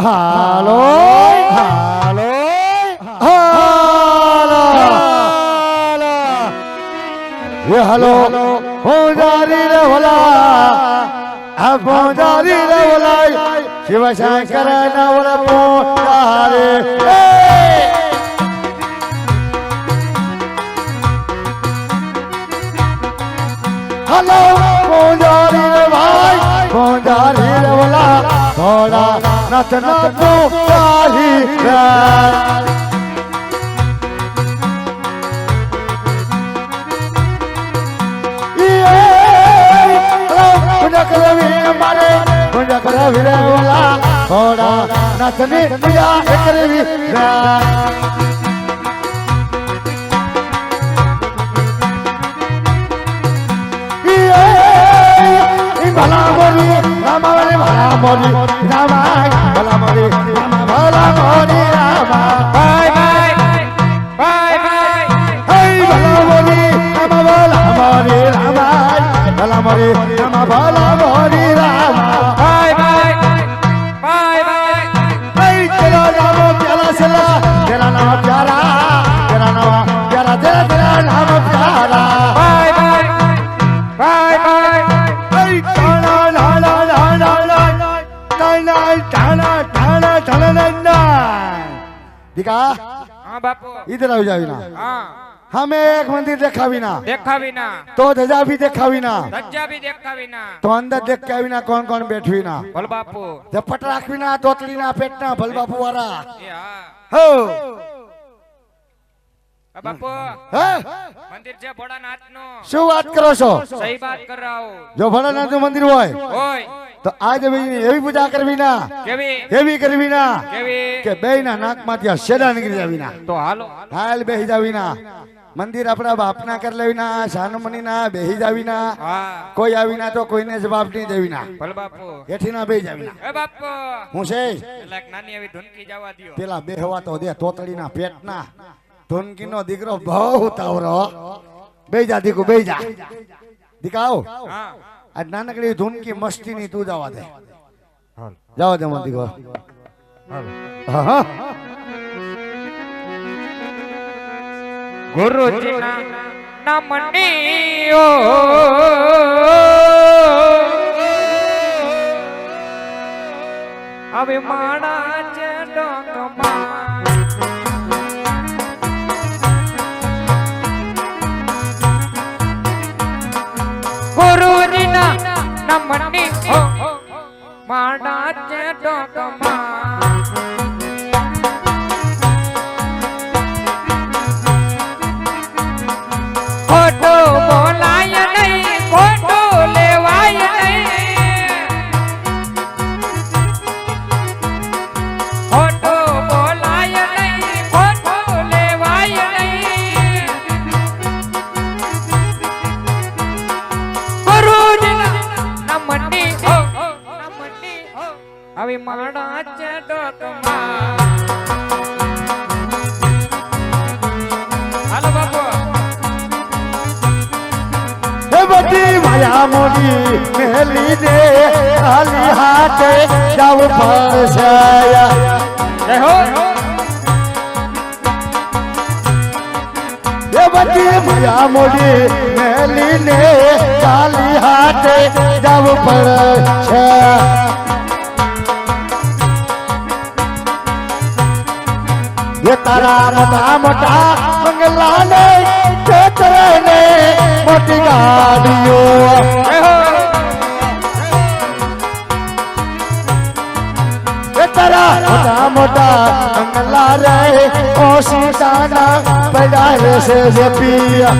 હાલો હાલો હાલો ये हलो पूजारी रे भला आ पूजारी रे भला शिव शंकर नवल पूजारी हलो पूजारी रे भाई पूजारी रे भला थोड़ा नथ नथ पूजारी रे थोड़ा नचने पूजा करवी भला मोरी रामा वाले भला मोरी रामा भला मोरी रामा भला मोरी रामा बाय बाय बाय बाय हे भला मोरी रामा भला मोरी रामा भला मोरी रामा भला मोरी रामा बाय बाय बाय बाय हे तेरा नाम प्यारा सला तेरा नाम प्यारा तेरा नाम प्यारा तेरा नाम प्यारा बाय बाय बाय बाय हे टाना टाना टाना टाना टाना टाना टाना टाना दिखा हां बापू इधर आ जाओ ना हां हमें एक मंदिर देखा भी ना तो ध्वजा भी देखा भी ना तो अंदर देख के भी ना कौन कौन बैठी ना भल बापू झपट राख भी ना तोतली ना पेट ना भल बापू वाला हो बापू हैं मंदिर છે ભોળાનાથનો શું વાત કરો છો સહી વાત કર રહા હું જો ભોળાનાથનું મંદિર હોય તો આજ એવી પૂજા કરવી ના કેવી કરવી ના કે બેયના નાકમાંથી આ શેડા નીકળી જાવી ના તો હાલો હાલ બેહી જાવી ના મંદિર આપણા બાપના કર લેવી ના સાનુમની ના બેહી જાવી ના કોઈ આવી ના તો કોઈને જવાબ નહીં દેવી ના ભલ બાપુ એઠી ના બેહી જાવી ના એ બાપુ હું છે એક નાની એવી ધૂનકી જવા દ્યો પેલા બેહવા તો દે તોતડીના પેટના ધૂનકીનો દીકરો બહુ તાવરો બેહી જા દીકુ બેહી જા દીકાઓ હા આ નાનકડી ધૂનકી મસ્તીની તું જવા દે જાવ દે મન દીકરો હા હા ગુરુજીના નામની ઓ હવે માણા છે ડોકમાં ગુરુજીના નામની ઓ માણા છે ડોકમાં ખોટો બોલાય નહીં ખોટો લેવાય નહીં ખોટો બોલાય નહીં ખોટો લેવાય નહીં ગુરુજીના નામની હો હવે માણા છે ડોકમાં હાલો બાપુ बड़ी माया मोदी मेली दे खाली हाथ जाओ फसाया हो ये बड़ी माया मोदी मेली ने खाली हाथ जाओ फसाया ये तारा मोटा मोटा बंगला ने चेतरे ने मोटी गाड़ियों ये तारा मोटा मोटा बंगला रे ओ सीताना बड़ा से ये पिया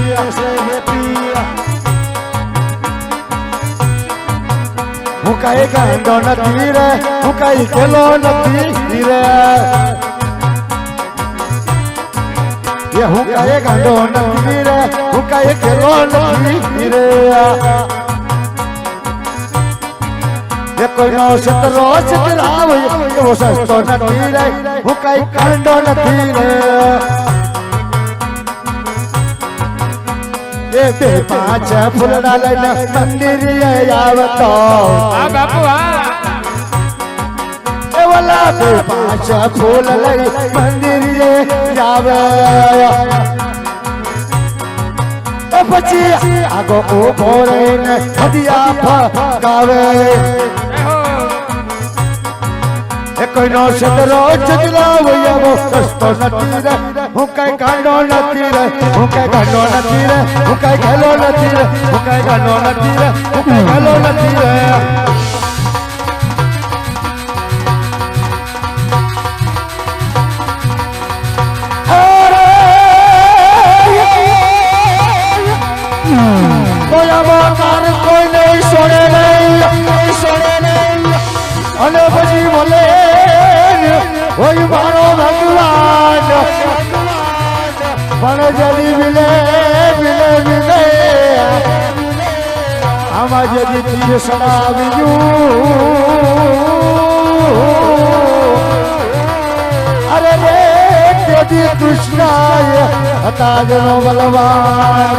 मुकाई गंडो नदी रे मुकाई केलो नदी रे ये हुकाए गांडो नदी रे हुकाए केलो नदी रे ये कोई नो सतरो सतराव ये वो सस्तो नदी रे हुकाए गांडो नदी रे ये बे पांच फुलड़ा लैने मंदिर आवतो आ बापू आ ए वाला ગુલાબે પાંચ ફૂલ લઈ મંદિરે જાવે પછી આગો ઉભો રહીને હદિયા ફગાવે કોઈનો સદરો જગલાવો એવો રસ્તો નથી રે હું કઈ ગાંડો નથી રે હું કઈ ગાંડો નથી રે હું કઈ ગેલો નથી રે હું કઈ ગાંડો નથી રે હું કઈ ગેલો નથી રે કોઈ નહીં છોડે નહીં અને પછી બોલે ઓય મારો ભગવાન મને જલ્દી મિલે મિલે મિલે આમાં જલ્દી તીર સડાવ્યું અરે રે તેથી કૃષ્ણાય હતા જનો બલવાન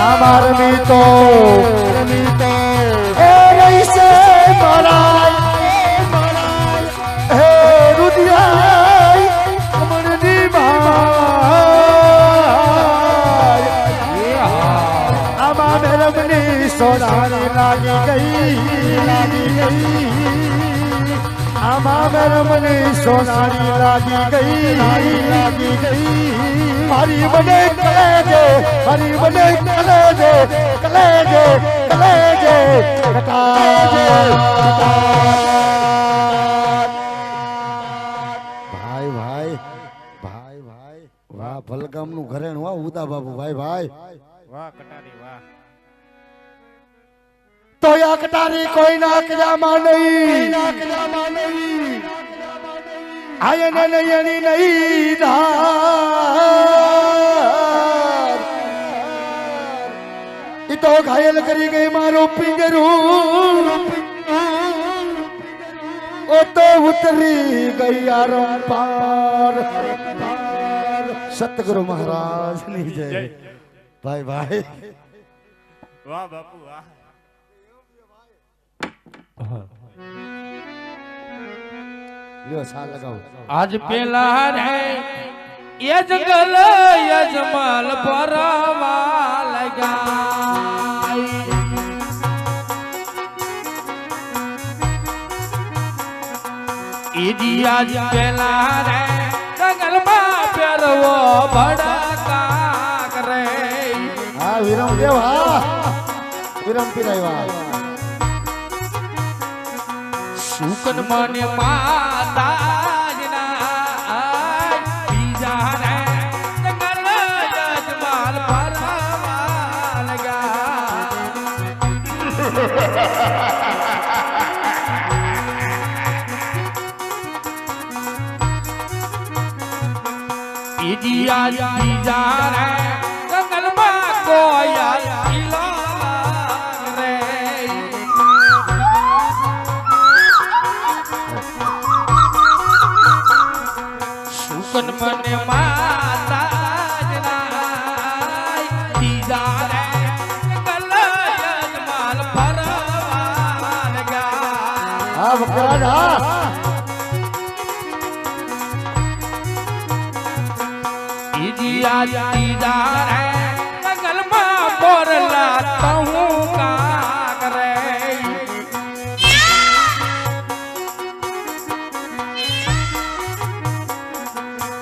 અમાર મીતો એ રહીશે મારા હે રુદિયાઈ અમરની ભાઈ આમાં મેરમની સોનાની લાગી ગઈ આમાં મેરમની સોનાની લાગી ગઈ મારી બને કલેજે મારી બને કલેજે કલેજે કલેજે ભાઈ ભાઈ ભાઈ ભાઈ વાહ ભલગામ નું ઘરેણ વાહ ઉદા બાબુ ભાઈ ભાઈ વાહ કટારી વાહ તો યા કટારી કોઈ નાક જામાં નહીં આયન નયની નહીં ધાર ઈ તો ઘાયલ કરી ગઈ મારો પિંગરું ઓ તો ઉતરી ગઈ આરમ પાર સતગુરુ મહારાજ ની જય ભાઈ ભાઈ વાહ બાપુ વાહ લ્યો સા લગાવો આજ પેલા રે એ જંગલ યજમાલ પરવા લગા ઈદી આજ પેલા રે જંગલ માં પેરવો ભડકા કરે હા વિરમ દેવ હા વિરમ પીરાય શુકન મને માતાજના બીજા રે જંગલ યજમાલ પરવા લગા ઈદી આજ બીજા રે જંગલ માં કોયલ ઇલા રે શુકન મને માતાજના બીજા રે જંગલ યજમાલ પરવા લગા હા બકરા હા તીજા રે જંગલ માં બોરલા તહું કા કરે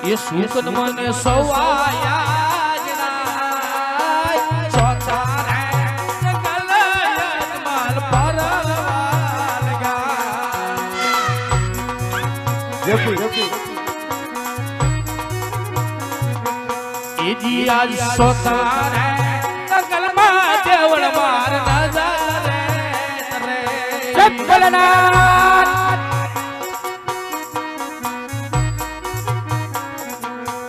એ શુકન મને સવાયા જના ચોથા રે જંગલ યજમાલ પરવા લગા દેખી ઈજી આજ સોતા રે જંગલ માં દેવળ માર નજર રે જંગલનાથ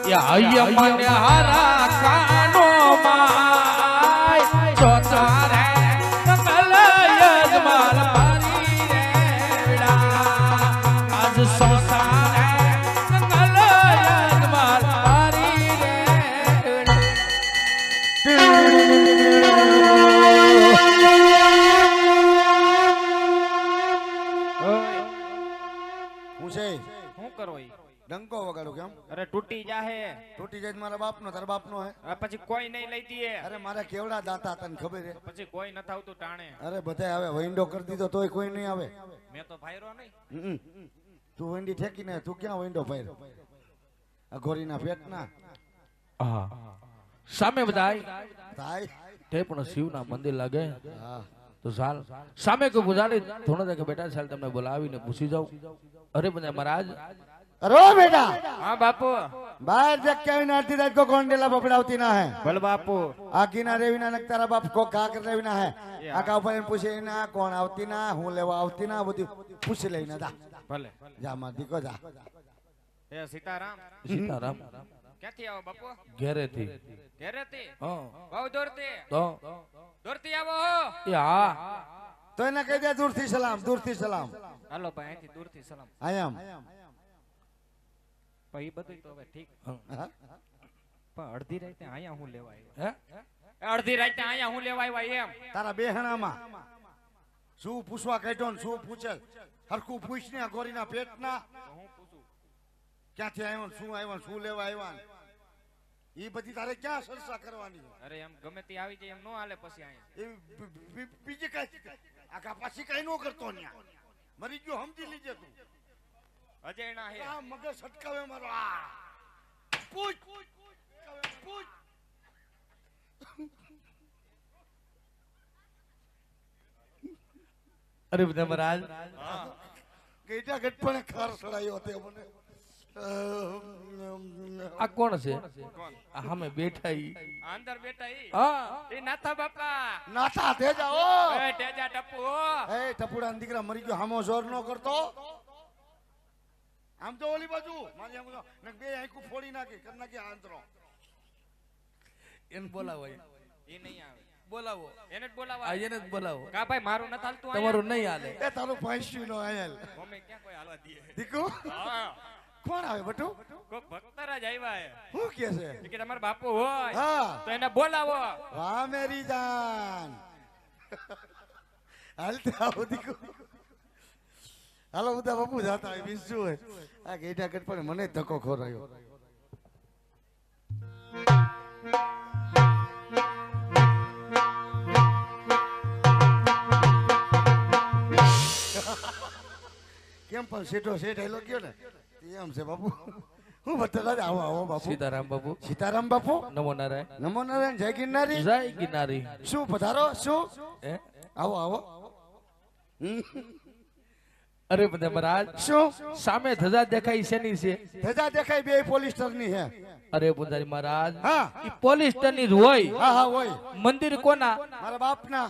યા મને હારા કાનો માય સોતા રે જંગલ યજમાલ પારી રે વિડા આજ સોતા રે જંગલ યજમાલ પારી રે છે શું કરો ઈ? ડંકો વગાડો કેમ અરે તૂટી જાહે. તૂટી જાય તો મારા બાપનો તારા બાપનો હે હવે પછી કોઈ નહીં લઈ દઈએ. અરે મારા કેવડા દાતા તને ખબર હે પછી કોઈ ન થાવતું ટાણે. અરે બધાય આવે વિન્ડો કરી દીધો તોય કોઈ નહીં આવે મેં તો ફાયરો નહીં. તું વંડી ઠેકી ને તું ક્યાં વિન્ડો ફાયર આ ઘોરીના પેટના હા સામે બધાય થાય તે પણ શિવના મંદિર લાગે હા તો ચાલ સામે કોઈ પૂજારી થોડો દે કે બેટા ચાલ તમને બોલાવીને પૂછી જાઉં. અરે બધા મહારાજ અરે બેટા હા બાપુ. बाहर देख के आवी ना आती रात को कौन डेला पकड़ावती ना है ભલે બાપુ. आगी ना रेवी ना नक तारा बाप को घा कर रेवी ना है आका ऊपर पूछे ना कौन आवती ना हूं लेवा आवती ना बધી પૂછી લઈ ના જા ભલે. જા માં દીકો જા એ સીતારામ. સીતારામ ક્યાંથી આવો બાપુ? ઘેરેથી ઘરેથી? હા બહુ દૂરથી? તો દૂરથી આવો? એ હા તો એને કહી દે દૂરથી સલામ હાલો ભાઈ અહીંથી દૂરથી સલામ. આયામ ભાઈ બધું તો હવે ઠીક. હા? પણ અડધી રાતે અહીંયા હું લેવા આવ્યો? હે અડધી રાતે અહીંયા હું લેવા આવ્યા એમ? તારા બેહણામાં શું પૂછવા કાઢ્યો ને શું પૂછે હરખું પૂછ ને ગોરીના પેટના હું પૂછું. ક્યાંથી આવ્યો ને શું લેવા આવ્યા એ બધી તારે ક્યાં ચર્ચા કરવાની અરે એમ ગમે તે આવી જાય એમ નો હાલે પછી અહીંયા. એ બીજી કઈ આખા પાછી કઈ નો કરતો ન્યા મરી ગયો સમજી લીજે તું અજયના હે. આ મગજ સટકાવે મારો આ પૂછ પૂછ અરે બધા મહારાજ ગઈટા ગટપણે ખાર સડાયો તે મને આ કોણ છે કોણ? આ સામે બેઠા ઈ આ અંદર બેઠા ઈ? હા એ નાથા બાપા. નાતા દે જાઓ એ ટેજા ટપુ. એ ટપુડા દીકરા મરી ગયો હામો જોર નો કરતો આમ તો ઓલી બાજુ મારી આમ ને બે આંખું ફોડી નાખી કર નાખી આંતરો એને બોલાવો એ નહીં આવે. બોલાવો એને જ બોલાવા. આ એને જ બોલાવો કા ભાઈ મારું ન ચાલતું તમારું નહીં હાલે એ તારું પાંચી નો આયલ મમ્મી ક્યાં કોઈ હાલવા દે? દીકુ હા. કોણ આવે બટુ કોક ભક્તરા જ આવ્યા હે. શું કે છે એ કે તમારા બાપુ હોય હા તો એને બોલાવો. વાહ મેરી જાન હાલતે આવો દીકુ હાલો બધા બાપુ જાતા હોય બીજું શું હોય આ ગેટા કટ પણ મને ધક્કો ખોરાયો કેમ પણ સેઠો શેઠ હેલો ગયો ને એમ છે બાપુ હું બતા આવો આવો બાપુ સીતારામ બાપુ સીતારામ બાપુ નમો નારાયણ નમો નારાયણ જય ગિરનારી જય ગિરનારી શું પધારો શું હે આવો આવો અરે બધા મહારાજ શું સામે ધજા દેખાય શેની છે ધજા દેખાય બે પોલિસ્ટર ની હે અરે પુજારી મહારાજ હા ઈ પોલિસ્ટરની જ હોય હા હા હોય મંદિર કોના મારા બાપના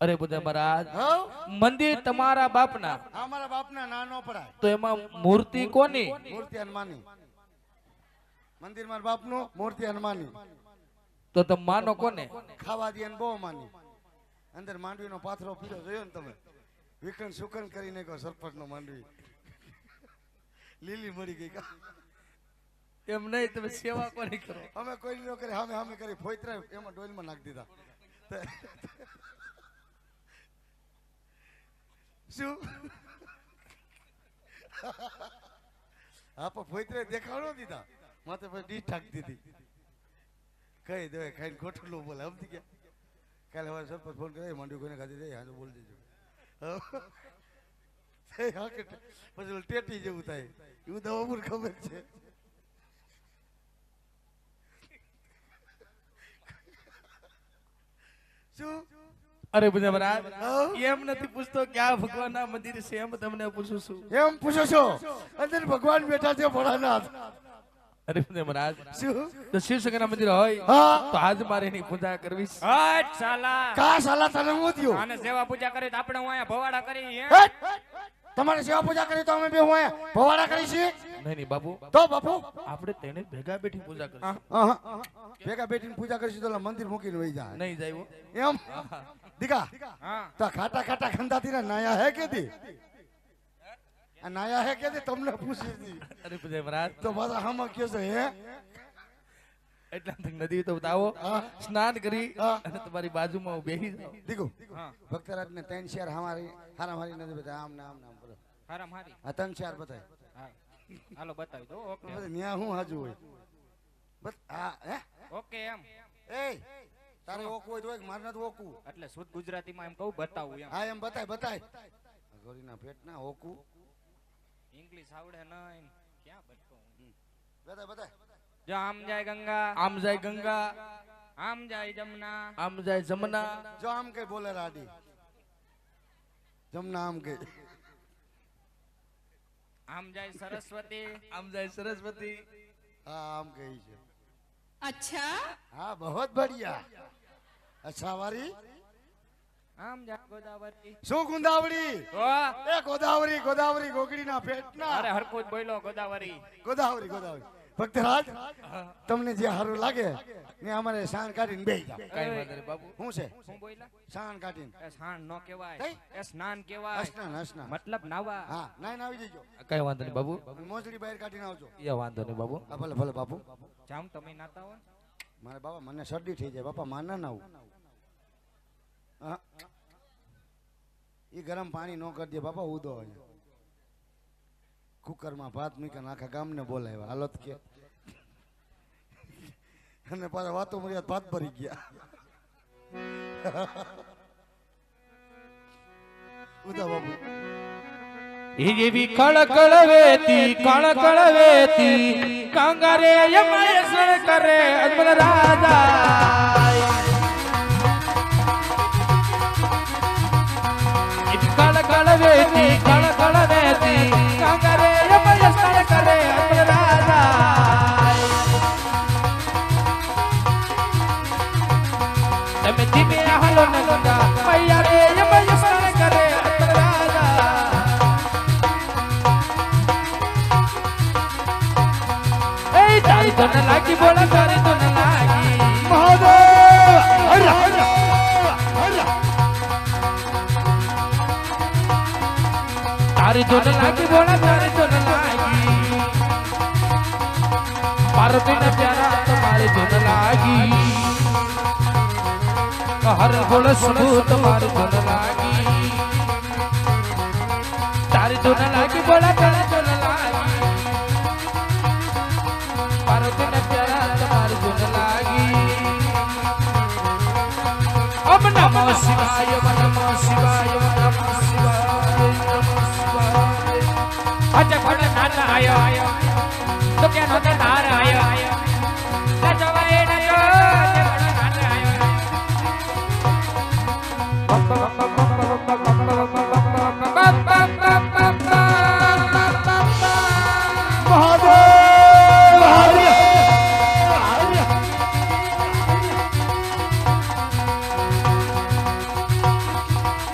અરે પુજારી મહારાજ હા મંદિર તમારા બાપના હા મારા બાપના નાનો પડાય તો એમાં મૂર્તિ કોની મૂર્તિ હનુમાની મંદિર મારા બાપનું મૂર્તિ હનુમાની તો તમે માનો કોને ખાવા દે બહુ માની અંદર માંડવીનો પાથરો પીડો જોયો ને તમે વિકન સુકન કરીને કહો સરપંચ નો માંડવી લીલી મળી ગઈ કા એમ નહીં તમે સેવા કોની કરો અમે કોઈ ન કરી અમે કરી ફોઈતરા એમાં ડોલમાં નાખી દીધા શું હા પણ ફોઈતરે દેખાડો દીધા માથે પછી ડીશ ઠાકી દીધી કઈ દે ખાઈને ખોટું બોલે સમજી ગયા કાલે હવે સરપંચ ફોન કરે માંડવી કોઈને ખાધી દે હા તો બોલી દેજો પછી ટેટી જેવું થાય એવું દવા પણ ખબર છે શું અરે બધા મહારાજ એમ નથી પૂછતો કે આ ભગવાનના મંદિર છે એમ તમને પૂછું છું એમ પૂછો છો અંદર ભગવાન બેઠા છે ભોળાનાથ અરે બધા મહારાજ શું તો શિવશંકરના મંદિર હોય હા તો આજ મારે એની પૂજા કરવી છે. હટ સાલા. કા સાલા તને હું થયો આને સેવા પૂજા કરી તો આપણે હું અહીંયા ભવાડા કરી હે. હેટ! તમારે સેવા પૂજા કરી તો અમે બે હું અહીંયા ભવાડા કરી છીએ નહીં નહીં બાપુ તો બાપુ આપણે તેને ભેગા બેઠી પૂજા કરશું ભેગા બેઠીને પૂજા કરીશું તો ઓલા મંદિર મૂકીને વહી જાય નહીં જાય એમ દીકા હા. તો ખાટા ખાટા ખંધાતી ના નાયા હે કે દી આ નાયા હે કે દી તમને પૂછી દી અરે બધા મહારાજ તો પાછા હામાં કયો છે હે એટલા તક નદી તો બતાવો સ્નાન કરી હા. અને તમારી બાજુમાં હું બેસી જાઉં દીકુ હા. ભક્તરાજ ને ત્રણ શેર હારા મારી નથી બધા આમ નામ કરો હારામ હારી આ 3 4 બતાય હા હાલો બતાવી દો ઓકે ન્યા હું હાજુ હોય બસ હા હે ઓકે એમ એ તારે ઓકું હોય તો હોય, મારે નથી ઓકું. એટલે શુદ્ધ ગુજરાતીમાં એમ કહું બતાવું એમ હા એમ બતાય ગોરીના પેટના ઓકું ઇંગ્લિશ આવડે નહીં ક્યાં બતાવું બતાય જો આમ જાય ગંગા આમ જાય ગંગા, આમ જાય જમના આમ જાય જમના, જો આમ કઈ બોલે રાડી જમના આમ કઈ આમ જાય સરસ્વતી આમ જાય સરસ્વતી, હા આમ કઈ છે. अच्छा हाँ बहुत बढ़िया. अच्छा वारी આમ જાય ગોદાવરી શું ગુંદાવડી વાહ એ ગોદાવરી ગોગડીના પેટના અરે હરખું જ બોલ્યો ગોદાવરી ગોદાવરી ભક્તરાજ તમને જે સારું લાગે ને અમારે સાણ કાઢીને બેહી જાવ. કઈ વાંધો નહીં બાપુ. શું છે શું બોલ્યા સાણ કાઢીને એ સ્નાન નો કહેવાય કઈ? એ સ્નાન કહેવાય હસના મતલબ નાવા હા નાઈને આવી જજો. કઈ વાંધો નહીં બાપુ. મોજડી બહાર કાઢીને આવજો. એ વાંધો નહીં બાપુ. હા ભલે ભલે બાપુ. જામ તમે નાતા હો મારે બાપા મને શરદી થઈ જાય બાપા માન ના આવું. હા એ ગરમ પાણી ન કરી દે બાપા ઉદો કુકરમાં ભાત મૂકીને આખા ગામને બોલાવ્યા હાલત કે અને પાછા વાતો મર્યાદ ભાત ભરી ગયા. ઉદા બાપુ એવી કળકળ વેતી કાંગારે યમાય સણ કરે અજમલ રાજા એવી કળકળ વેતી કાંગારે યમાય સણ કરે અજમલ રાજા તમે ધીમે હાલો ન ગંગા મૈયા રે યમાય સણ કરે અજમલ રાજા તારી તો ન લાગી બોલા તારી તો ન લાગી મહાદેવ તારી તો ન લાગી બોલા તારી તો ન લાગી પાર્વતી ના પ્યારા તમારી તો ન લાગી હર બોલ સુબુ તમારી તો ન લાગી તારી તો ન લાગી બોલા તારી તો ન લાગી પાર્વતી ના પ્યારા તમારી તો ન લાગી ઓમ નમઃ શિવાય નમઃ શિવાય નમઃ શિવાય અજ કોણ નાના આયો તો કે નો તે તાર આયો નચવાય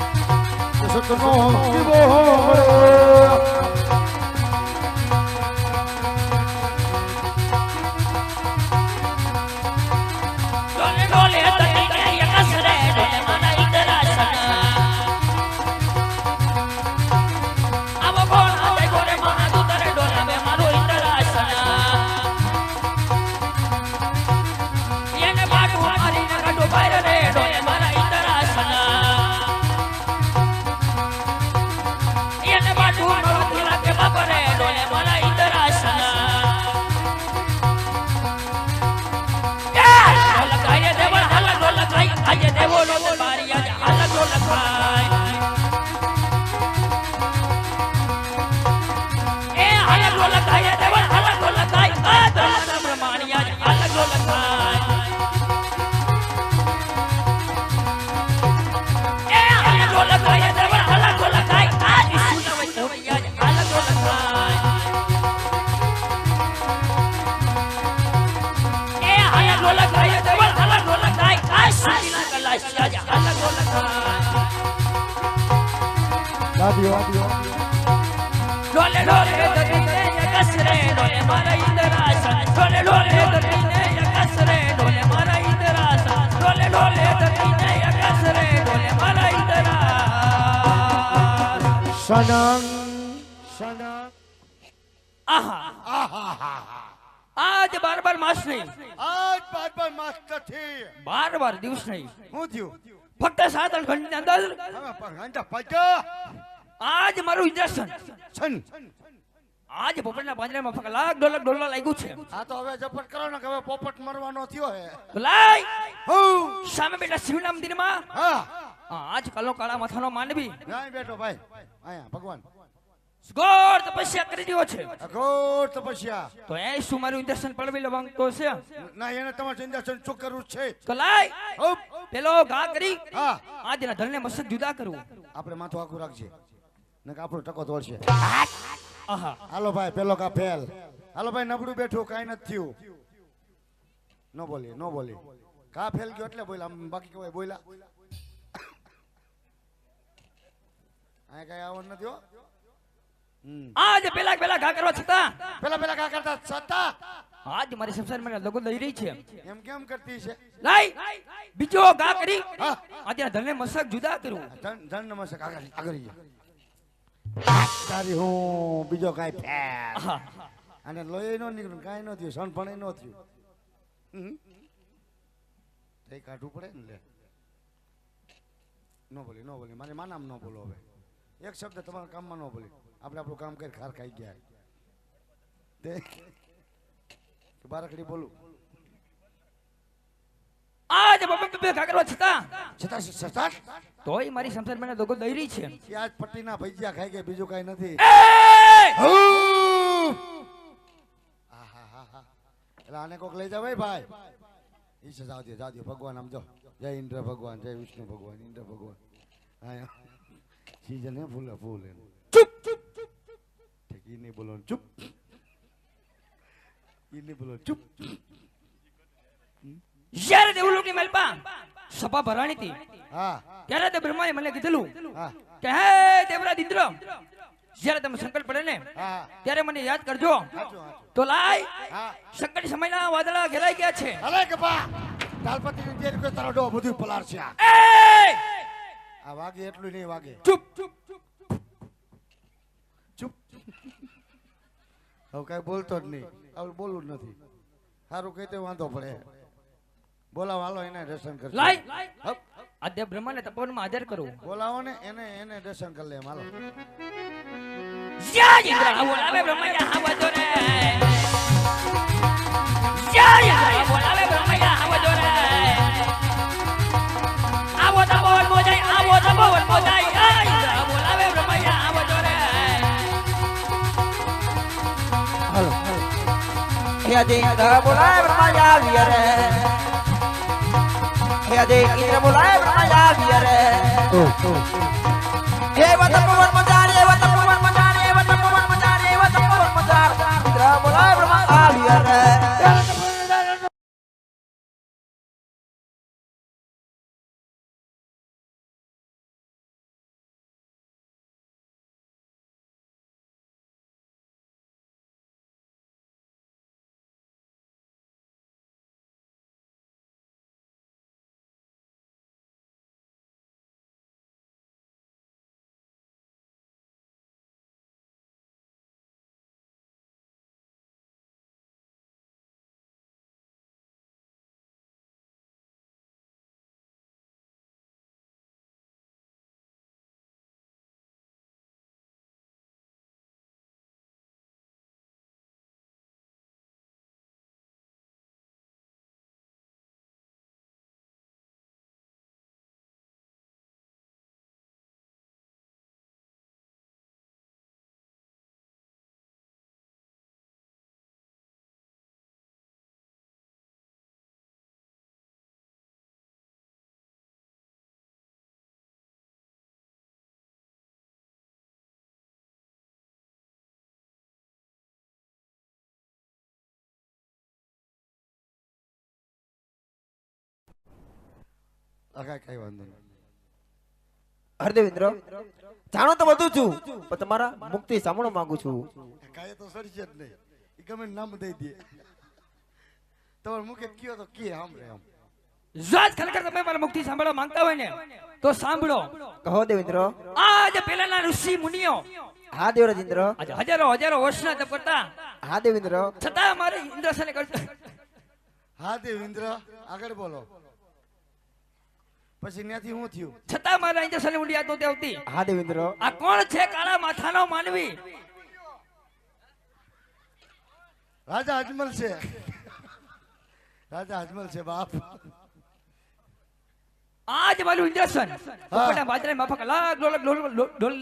નચો અજ કોણ નાના આયો ડોલે ડોલે દતીને કસરે ડોલે મારા ઇન્દ્રાસન ડોલે ડોલે દતીને કસરે ડોલે મારા ઇન્દ્રાસન ડોલે ડોલે દતીને કસરે ડોલે મારા ઇન્દ્રાસન સનંગ આહા આજ 12 માસ નહીં આજ 12 માસ્ટર થી 12 દિવસ નહીં હું થયું ફક્ત 7-8 ઘંટાની અંદર હવે પર ઘંટા પૈસા આજ મારું ઇન્દ્રાસન છન આજ પોપટના પાંજરામાં ફક્ત લાખ ડોલર લાગ્યું છે. આ તો હવે ઝપટ કરો ને કે હવે પોપટ મરવાનો થયો હે. તો લાય હઉ સામે બેટા શિવના મંદિરમાં હા આજ કાલો કાળા માથાનો માનવી અહીં બેઠો ભાઈ અહીંયા ભગવાન ઘોર તપસ્યા કરી રહ્યો છે. અઘોર તપસ્યા. તો એ શું મારું દર્શન પડવી લેવાનું તો છે. ના એને તમારે ચિંતાસન ચૂક કરવું જ છે. તો લાય હઉ પેલો ઘા કરી હા આજના ધનને મસ્ત જુદા કરવું. આપણે માથું આખું રાખજે નક આપણો ટકો તોડશે. આહા હાલો ભાઈ પેલો કા ફેલ. હાલો ભાઈ નબળું બેઠું કાઈ નથી થયું. ન બોલી કા ફેલ ગયો એટલે બોલ્યા બાકી કેવાય બોલ્યા. આ કઈ આવવાનું નથી હો. આજ પેલા ઘા કરવા છતાં પેલા કા કરતા છતાં આજ મારી સંસાર મને લગો લઈ રહી છે. એમ કેમ કરતી છે. લાય બીજો ઘા કરી હા આજના ધનને મસ્ત જુદા કરવું. ધન નમસ્કાર આગળ જા. તારી હું બીજો કાઈ ફેલ. આહા અને લોહી નો નીકળ્યું કાઈ ન થયું સણ પણ ન થયું. તે કાઢવું પડે ને લે. ન બોલી મારે માનામ ન બોલો હવે. એક શબ્દ તમારા કામમાં ન બોલી આપણે આપણું કામ કરી ખાર ખાઈ ગયા. તે બારકડી બોલું આજ બબે ઘા કરવા છતાં છતાં તોય મારી સંસાર મને લગો લઈ રહી છે. આજ પટ્ટીના ભજીયા ખાઈ ગયા બીજું કાઈ નથી. એટલે આને કોક લઈ જાવ ભાઈ. ઈ છે જાવ દે ભગવાન આમ જો જય ઇન્દ્ર ભગવાન જય વિષ્ણુ ભગવાન ઇન્દ્ર ભગવાન. હા સીઝન હે ફૂલ ચૂપ ઠીક ઈ નહીં બોલો ચૂપ. ઈ નહીં બોલો ચૂપ. જ્યારે દેવલોકની મલપા સભા ભરાણી હતી હા ત્યારે તે બ્રહ્માએ મને કીધેલું હા કે હે દેવરાજ ઇન્દ્ર જ્યારે તમે સંકલ્પ પડે ને હા ત્યારે મને યાદ કરજો. તો લાય હા સંકટ સમયના વાદળા ઘેરાઈ ગયા છે. અલે કે બા તાલપતિ જે રીતે તારો ડો બધું પલાર છે. આ વાગે એટલું નહીં વાગે. ચૂપ ચૂપ. હવે કઈ બોલતો જ નહીં. હવે બોલવું જ નથી. સારું કઈ તો વાંધો પડે. બોલાવો હાલો એને દર્શન કરજો. લાય આ દેવ બ્રહ્માને તપોવનમાં હાજર કરું. બોલાવો ને એને દર્શન કરી લે હાલો. જય ઇન્દ્ર બોલાવે બ્રહ્મયા આવજો રે. જય ઇન્દ્ર બોલાવે બ્રહ્મયા આવજો રે. આવો તપોવન મોજાય આવો તપોવન મોજાય. જય ઇન્દ્ર બોલાવે બ્રહ્મયા આવજો રે. હાલો હે દે ઇન્દ્ર બોલાય બ્રહ્મા આવ્યા રે. હે દે ઇન્દ્ર બોલાય બ્રહ્મા આવ્યા રે. હે વતપવન મજારે વતપવન મજારે વતપવન મજારે વતપવન મજાર ઇન્દ્ર બોલાય બ્રહ્મા આવ્યા રે. કઈ વાંધો નહીં. હરદેવેન્દ્ર જાણો તો બધું છું પણ તમારા મુક્તિ સાંભળવા માંગુ છું. કાંઈ તો સડશે જ નહીં. એ ગમે નામ દઈ દે. તમારે મુકે કયો તો કે સાંભળે આમ. જાત ખરેખર તમે મારા મુક્તિ સાંભળવા માંગતા હોય ને તો સાંભળો. કહો દેવેન્દ્ર. આજ પેલાના ઋષિ મુનિઓ હા દેવરાજ ઇન્દ્ર. આજે હજારો વર્ષના તપ કરતા હા દેવેન્દ્ર. છતાં અમારે ઇન્દ્રસને કરતા. હા દેવ ઇન્દ્ર આગળ બોલો. પછી ત્યાંથી શું થયું? છતાં મારા ઇન્દ્રસને ઊંડી યાદ નહોતી આવતી. હા દેવેન્દ્ર. આ કોણ છે કાળા માથાનો માનવી? રાજા અજમલ છે. રાજા અજમલ છે બાપ. આજ મારું ઇન્દ્રસન પોપટના બાજરાની માફક લાગ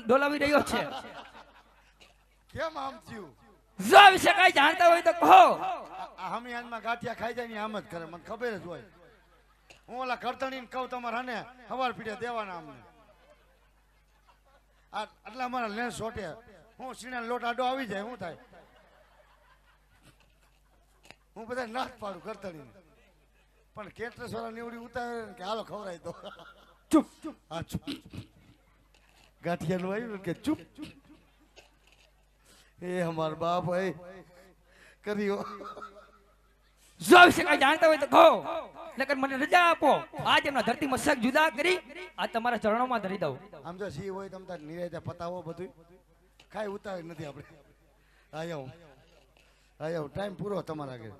ડોલાવી રહ્યો છે. કેમ આમ થયું? જો આ વિશે કાંઈ જાણતા હોય તો કહો. હમી હાનમાં ગાંઠિયા ખાઈ જાય ને આમ જ કરે, મને ખબર જ હોય. હું ઓલા કરતણીને કહું તમારે હને હવાર પીડે દેવાના અમને. આટલા અમારા લેન્સ શોટે હું સીણા લોટ આડો આવી જાય શું થાય? હું બધા નાશ પાડું કરતણીને, પણ કેટરસ વાળા નીવડી ઉતારે કે હાલો ખવડાય તો ચૂપ. હા ચૂપ. ગાંઠિયાનું આવ્યું કે ચૂપ. એ અમાર બાપ હે કર્યો. જો આ વિશે કાંઈ જાણતા હોય તો કહો, નકર મને રજા આપો. આજ એમના ધરતી મસ્તક જુદા કરી આ તમારા ચરણોમાં ધરી દઉં. આમ જો સી હોય તમ તાર નિરાયતે પતાવો બધું. કાંઈ ઉતારે નથી આપણે. આયો ટાઈમ પૂરો તમારા આગળ.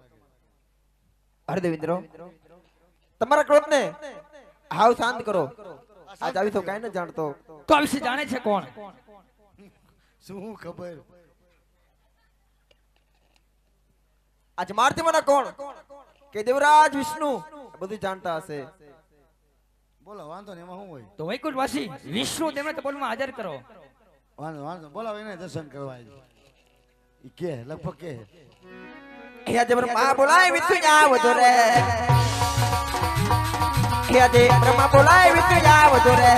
હરદેવિન્દ્ર તમારા ક્રોધને હાવ શાંત કરો. આજ આવી તો કાંઈ ન જાણતો. તો આ વિશે જાણે છે કોણ? શું ખબર? આજ મારતી મને કોણ કે દેવરાજ વિષ્ણુ બધું જાણતા હશે. બોલો વાંધો ને એમાં શું હોય? તો વૈકુંઠવાસી વિષ્ણુ તેમને તપોવનમાં હાજર કરો. વાંધો બોલાવો એને દર્શન કરવા આવી. ઈ કે લગભગ કે હે દેવ બ્રહ્મા બોલાય વિષ્ણુ આવજો રે. હે દેવ બ્રહ્મા બોલાય વિષ્ણુ આવજો રે.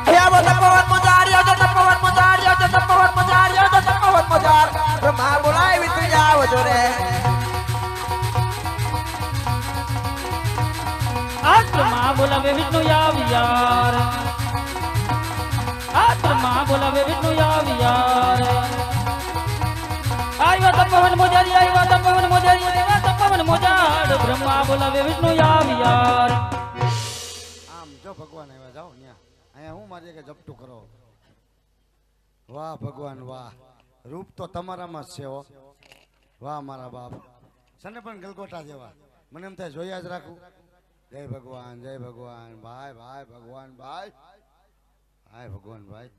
હે આવો તપોવન મોજાર્યો તો તપોવન મોજાર્યો તો તપોવન મોજાર્યો તો તપોવન મોજાર. બ્રહ્મા બોલાય વિષ્ણુ આવજો રે. આત્મા બોલાવે વિષ્ણુ યાર. આત્મા બોલાવે વિષ્ણુ યાર. આવ્યો તપોવન મોજારી, આવ્યો તપોવન મોજારી, આવ્યો તપોવન મોજાડ. બ્રહ્મા બોલાવે વિષ્ણુ યાર. આમ જો ભગવાન આવ્યા જાઓ ન્યા. અહીંયા હું મારી કે જપટું કરો. વાહ ભગવાન વાહ, રૂપ તો તમારામાં જ છે હો. વાહ મારા બાપ, સને પણ ગલગોટા જેવા. મને એમ થાય જોયા જ રાખું. જય ભગવાન, જય ભગવાન. ભાઈ ભાઈ ભગવાન ભાઈ, હાય ભગવાન ભાઈ.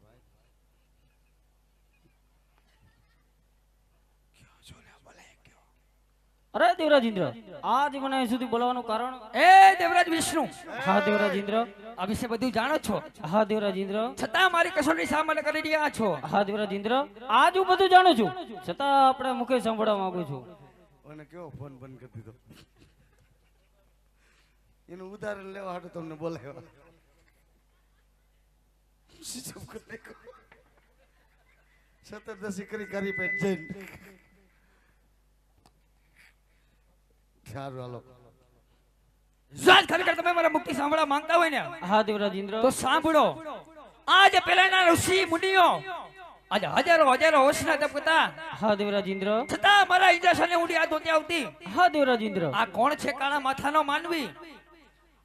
અરે દેવરાજ ઇન્દ્ર, આજ મને અહીં સુધી બોલાવવાનું કારણ? એ દેવરાજ વિષ્ણુ, હા દેવરાજ ઇન્દ્ર. આ વિશે બધું જાણો છો, હા દેવરાજ ઇન્દ્ર. છતાં મારી કસોટી સામાન્ય કરી રહ્યા છો. હા દેવરાજ ઇન્દ્ર, આજ હું બધું જાણું છું, છતાં આપણે મુખે સાંભળવા માંગુ છું. અને કેવો ફોન બંધ કરી દીધો. એનું ઉદાહરણ લેવા હાટું તમને બોલાવ્યો. સતરદશી કરી પેટ જઈને સારું હાલો. જાત ખરેખર તમે મારા મુક્તિ સાંભળવા માંગતા હોય ને, હા દેવરાજ ઇન્દ્ર. તો સાંભળો. આજે પેલાના ઋષિ મુનિઓ આજે હજારો હજારો વર્ષના તપ કરતા, હા દેવરાજ ઇન્દ્ર. છતાં મારા ઇન્દ્રસને ઉડી આ ધોતી આવતી. હા દેવરાજ ઇન્દ્ર. આ કોણ છે? કાળા માથાનો માનવી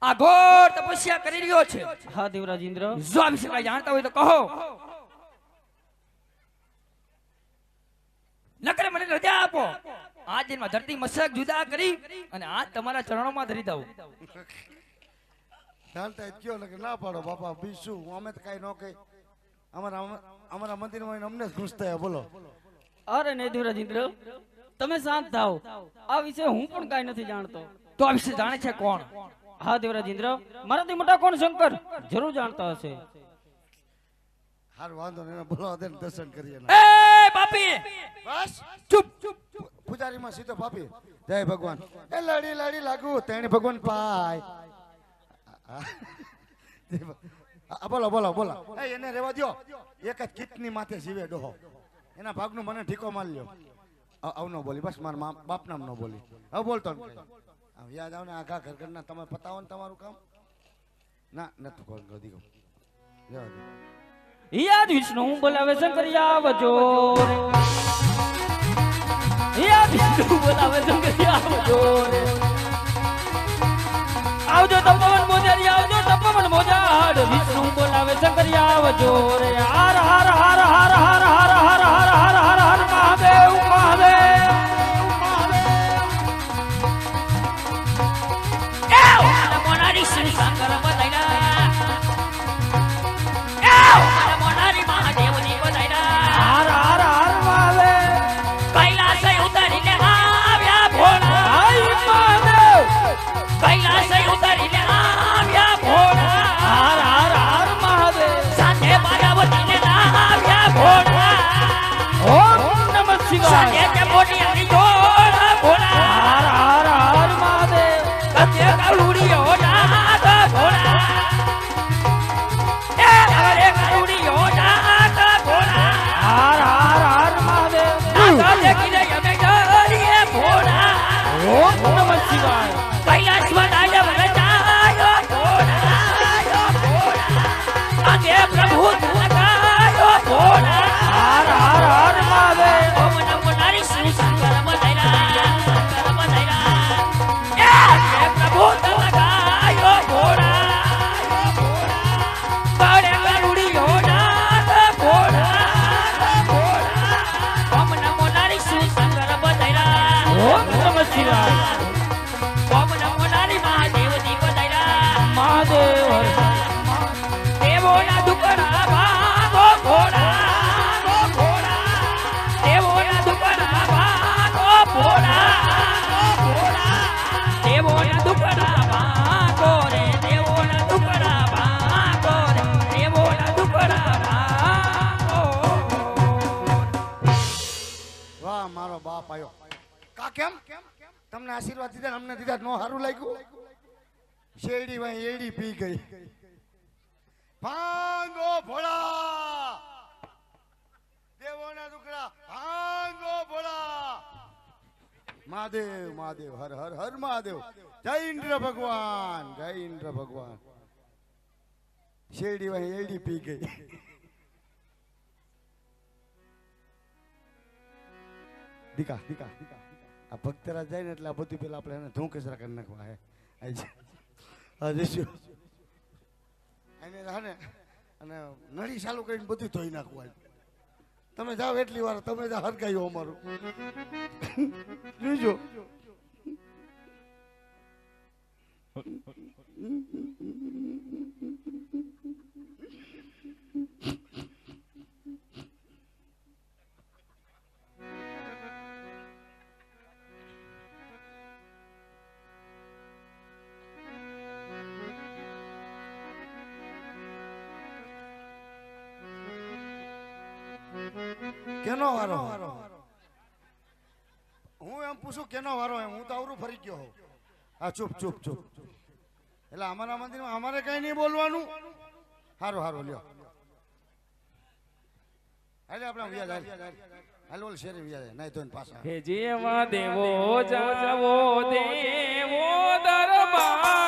આ ઘોર તપસ્યા કરી રહ્યો છે. હા દેવરાજ ઇન્દ્ર. જો આ વિશે કઈ જાણતા હોય તો કહો, નકર મને રજા આપો. આજ દિનમાં ધરતી મસ્તક જુદા કરી અને આજ તમારા ચરણોમાં ધરી દઉં. જાણતા જ કયો ને કે ના પાડો બાપા. બીજું અમે તો કઈ ન કહી. અમારા મંદિરમાં અમને જ ખુશ થયા. બોલો. અરે નહીં દેવરાજ ઇન્દ્ર, તમે શાંત થાઓ. આ વિશે હું પણ કાંઈ નથી જાણતો. તો આ વિશે જાણે છે કોણ? હા દેવરાજ ઇન્દ્ર, મારાથી મોટા કોણ શંકર જરૂર જાણતા હશે. હારું વાંધો ને બોલાવો દે, દર્શન કરીએ. એ બાપી બસ ચૂપ. પૂજારીમાં સીધો પાપી. જય ભગવાન. એ લડી લડી લાગુ તેણી ભગવાન પાય. બોલો બોલો બોલો. એ એને રેવા દ્યો. એક જ કીટની માથે જીવે ડોહો. એના ભાગનું મને ઠીકો માર લ્યો. આવ ન બોલી, બસ મારા બાપ નામ ન બોલી. હવે બોલતો ને યાદ આવ ને આખા ઘર ઘરના તમે પતાવો ને તમારું કામ. ના નથી કોણ ગધી ગયો. જવા દે. યાદ વિષ્ણુ બોલાવે શંકર આવજો. યાદ વિષ્ણુ બોલાવે શંકર આવજો. આવજો તપોવન મોજારી, આવજો તપોવન મોજાડ. વિષ્ણુ બોલાવે શંકર આવજો રે. હાર હાર હાર હાર હાર હાર હાર હાર હાર હાર હાર મહાદેવ મહાદેવ. મોનારી શ્રી શંકર બધાયના, મોનારી મહાદેવની બધાયના. હાર હાર હાર મહાદેવ. કૈલાસ શિવાય ઓમ નમો નારી મહાદેવજી પધાર્યા મહાદેવ હર દેવોના દુકડા ભાગો ઘોડા દેવોના દુકડા ભાગો ઘોડા દેવોના દુકડા ભાગો રે દેવોના દુકડા ભાગો રે દેવોના દુકડા ભાગો વાહ મારો બાપ આયો કા કેમ તમને આશીર્વાદ દીધા ને અમને દીધા નો સારું લાગ્યું શેરડી વાય એડી પી ગઈ ભાંગો ભોળા દેવોના દુકડા ભાંગો ભોળા મહાદેવ મહાદેવ હર હર હર મહાદેવ જય ઇન્દ્ર ભગવાન શેરડી વાય એડી પી ગઈ દીકા આ ભક્તરાજ જાય ને એટલે આ બધું પેલા આપણે એને ધૂં કચરા કરી નાખવા હે એને ને અને નળી ચાલુ કરીને બધું ધોઈ નાખવા તમે જાઓ એટલી વાર તમે જાઓ હરગાયું અમારું જોજો કેનો વારો હું એમ પૂછું કેનો વારો એમ હું તો અવરું ફરી ગયો હોઉં હા ચૂપ એટલે અમારા મંદિરમાં અમારે કઈ નહીં બોલવાનું હારું લ્યો એટલે આપણે વ્યાજ હાલ બોલ શેરી વ્યાજ નહીં તો પાછા હે જેમાં દેવો જાવો દેવો દરબાર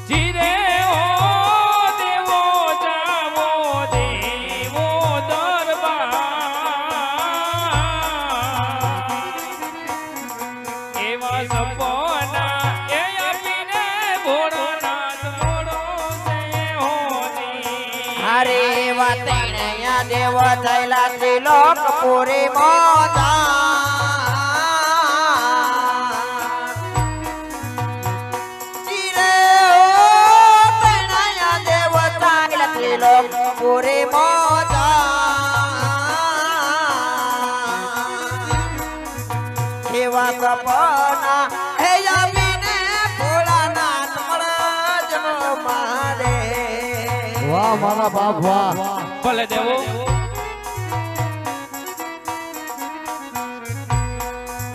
જીરે ઓ દેવો જાવો દેવો દરબાર એવા સપના એ આપીને ભોળાનાથ મોડો છે હોની હરે વતણ્યા દેવ થયેલા ત્રિલોક પુરી મોજા પુરી મોજા એવા સપના હે યમીને ભોળાનાથ મળજ મારે વાહ મારા બાપ વાહ ભલે દેવો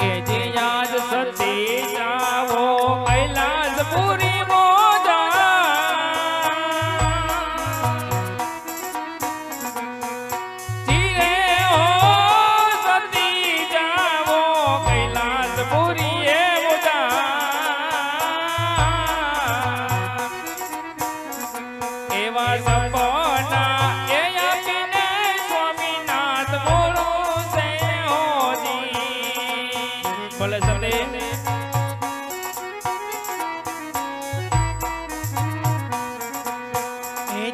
એ જે યાદ સતી જાવો કૈલાસપુરી મોજા જીરે ઓ સતી જાવો કૈલાસપુરી એ મોજા એવા સપના એ આપીને સ્વામીનાથ બોલો છે હોજી ભલે સતે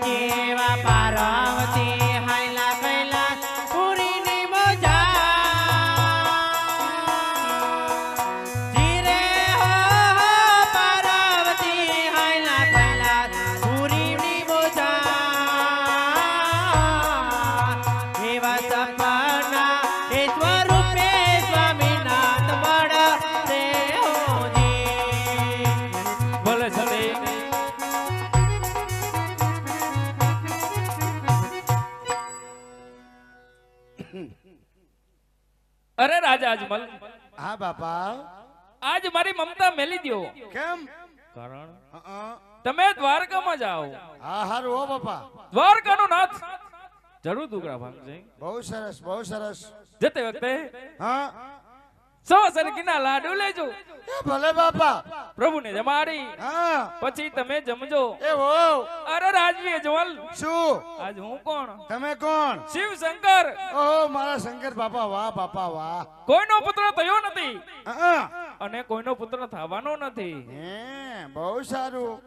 જેવા પાર્વતી હાયલા કૈલાસ પુરીની મોજા જીરે હો પાર્વતી હાયલા કૈલાસ પુરીની મોજા એવા સપના એ સ્વરૂપે સ્વામીનાથ મળે હોજી ભલે સતે અરે રાજા અજમલ હા બાપા આજ મારી મમતા મેલી દ્યો કેમ કારણ હા તમે દ્વારકામાં જાઓ હારું હો બાપા દ્વારકાનો નાથ જરૂર દુગડા ભાંગશે બહુ સરસ જતે વખતે હા સવાસર કિના લાડુ લેજો એ ભલે બાપા પ્રભુને જમાડી હા પછી તમે જમજો એ હો અરે રાજવી અજમલ શું આજ હું કોણ તમે કોણ શિવ શંકર ઓહો મારા શંકર બાપા વાહ કોઈનો પુત્ર થયો નથી હા અને કોઈનો પુત્ર થવાનો નથી હે બહુ સારું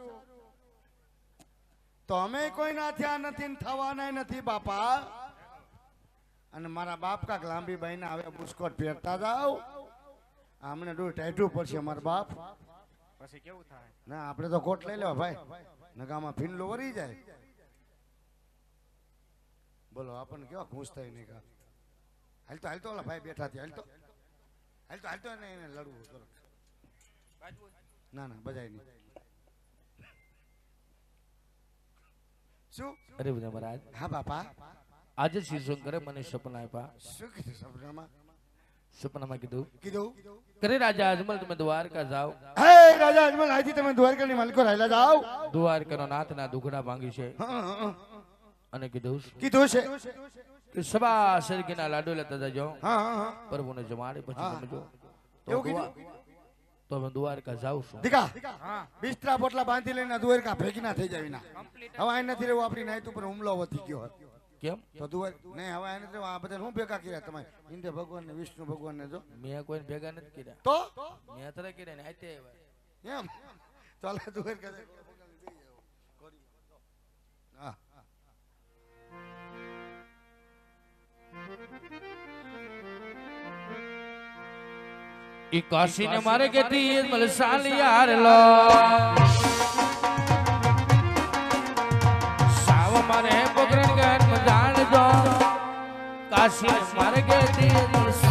તો અમે કોઈ ના થયા નથી ને થવાના નથી બાપા અને મારા બાપ કાક લાંબી બાઈને હવે બુસ્કોટ પહેરતા જાવ આમને ડોર ટાઈટું પડશે અમારા બાપ પછી કેવું થાય? ના આપણે તો કોટ લઈ લેવા ભાઈ નગામાં ફીનલો વરી જાય બોલો આપણને કેવા ખુશ થાય નહીં કા હાલતો ઓલા ભાઈ બેઠા થયા હાલતો એને લડવું કરો ના બજાય નહીં શું અરે બધા મહારાજ હા બાપા આજે શિવશંકરે મને સપના આપ્યા. શું કીધું સપનામાં સપનામાં કીધું કીધું કરે રાજા અજમલ તમે દ્વારકા જાઓ. હે રાજા અજમલ આજથી તમે દ્વારકાની માલિકો રહેલા જાઓ દ્વારકાનો નાથના દુખડા ભાંગી છે હા અને કીધું કીધું છે કે સભા સરગીના લાડુ લેતા જજો હા પ્રભુને જમાડે પછી હા. જમજો. એવું કીધું તો અમે દ્વારકા જાઉં છું. દીકા બિસ્તરા પોટલા બાંધી લઈને દ્વારકા ભેગી ના થઈ જાવી ના હવે આ નથી રહેવું આપણી નાઈટ ઉપર હુમલો વધી ગયો કેમ તો દ્વાર નહીં હવે આ નથી આ બધા હું ભેગા કર્યા તમે ઇન્દ્ર ભગવાન ને વિષ્ણુ ભગવાન ને જો મેં કોઈને ભેગા નથી કર્યા. તો મેં અત્યારે કર્યા ને આતે આવ્યા. એમ ચાલો દ્વારકા હા ઈ કાશી ને મારે કેતી અજમલ સાલિયાર લો સાવ મારે પકડન ગન જાણજો કાશી ને મારે કેતી અજમલ